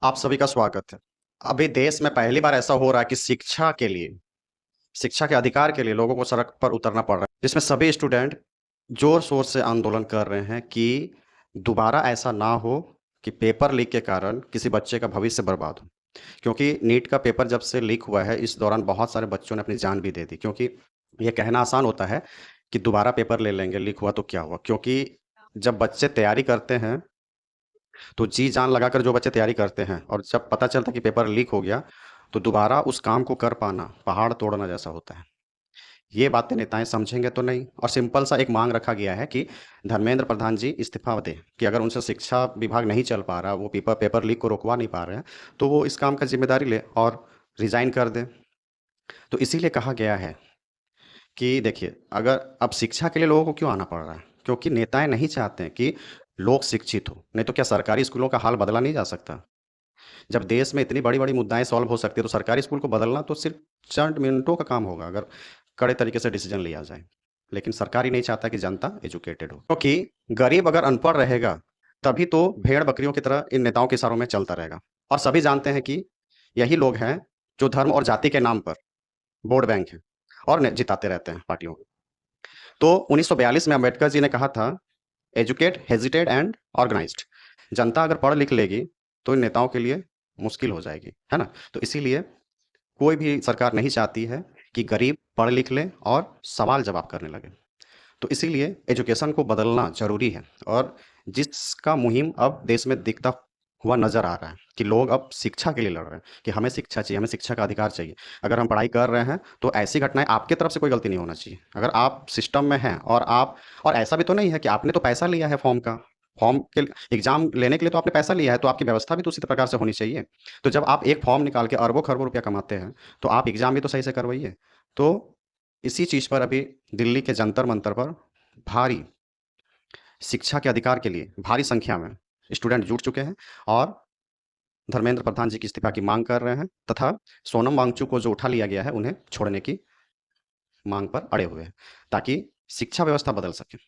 आप सभी का स्वागत है। अभी देश में पहली बार ऐसा हो रहा है कि शिक्षा के अधिकार के लिए लोगों को सड़क पर उतरना पड़ रहा है, जिसमें सभी स्टूडेंट ज़ोर-शोर से आंदोलन कर रहे हैं कि दोबारा ऐसा ना हो कि पेपर लीक के कारण किसी बच्चे का भविष्य बर्बाद हो। क्योंकि नीट का पेपर जब से लीक हुआ है, इस दौरान बहुत सारे बच्चों ने अपनी जान भी दे दी, क्योंकि ये कहना आसान होता है कि दोबारा पेपर ले लेंगे, लीक हुआ तो क्या हुआ? क्योंकि जब बच्चे तैयारी करते हैं तो जी जान लगाकर जो बच्चे तैयारी करते हैं और जब पता चलता है कि पेपर लीक हो गया, तो दोबारा उस काम को कर पाना पहाड़ तोड़ना जैसा होता है। ये बातें नेताएँ समझेंगे तो नहीं, और सिंपल सा एक माँग रखा गया है कि धर्मेंद्र प्रधान जी इस्तीफ़ा दें, कि अगर उनसे शिक्षा विभाग नहीं चल पा रहा, वो पेपर पेपर लीक को रुकवा नहीं पा रहे हैं, तो वो इस काम का ज़िम्मेदारी लें और रिज़ाइन कर दें। तो इसीलिए कहा गया है कि देखिए, अगर अब शिक्षा के लिए लोगों को क्यों आना पड़ रहा है? क्योंकि नेताएँ नहीं चाहते हैं कि लोग शिक्षित हों, नहीं तो क्या सरकारी स्कूलों का हाल बदला नहीं जा सकता? जब देश में इतनी बड़ी-बड़ी मुद्दाएँ सॉल्व हो सकती है, तो सरकारी स्कूल को बदलना तो सिर्फ़ चंद मिनटों का काम होगा, अगर कड़े तरीके से डिसीज़न लिया जाए। लेकिन सरकार ही नहीं चाहता कि जनता एजुकेटेड हो। क्योंकि गरीब अगर अनपढ़ रहेगा, तभी तो भेड़-बकरियों की तरह इन नेताओं के इशारों में चलता रहेगा। और सभी जानते हैं कि यही लोग हैं, जो धर्म और जाति के नाम पर वोट बैंक हैं और ने जिताते रहते हैं पार्टियों को। तो 1942 में अम्बेडकर जी ने कहा था, एजुकेट, हेजिटेट एंड ऑर्गनाइज्ड। जनता अगर पढ़ लिख लेगी, तो इन नेताओं के लिए मुश्किल हो जाएगी, है ना? तो इसीलिए कोई भी सरकार नहीं चाहती है कि गरीब पढ़ लिख लें और सवाल-जवाब करने लगे। तो इसीलिए एजुकेशन को बदलना ज़रूरी है, और जिसका मुहिम अब देश में दिखता हुआ नज़र आ रहा है कि लोग अब शिक्षा के लिए लड़ रहे हैं कि हमें शिक्षा चाहिए, हमें शिक्षा का अधिकार चाहिए। अगर हम पढ़ाई कर रहे हैं, तो ऐसी घटनाएँ आपकी तरफ से कोई गलती नहीं होना चाहिए। अगर आप सिस्टम में हैं और ऐसा भी तो नहीं है कि आपने तो पैसा लिया है फॉर्म के एग्ज़ाम लेने के लिए तो आपने पैसा लिया है, तो आपकी व्यवस्था भी तो उसी प्रकार से होनी चाहिए। तो जब आप एक फॉर्म निकाल के अरबों-खरबों रुपया कमाते हैं, तो आप एग्ज़ाम भी तो सही से करवाइए। तो इसी चीज़ पर अभी दिल्ली के जंतर-मंतर पर भारी शिक्षा के अधिकार के लिए भारी संख्या में स्टूडेंट जुट चुके हैं और धर्मेंद्र प्रधान जी के इस्तीफा की मांग कर रहे हैं, तथा सोनम वांगचुक को जो उठा लिया गया है, उन्हें छोड़ने की मांग पर अड़े हुए हैं, ताकि शिक्षा व्यवस्था बदल सके।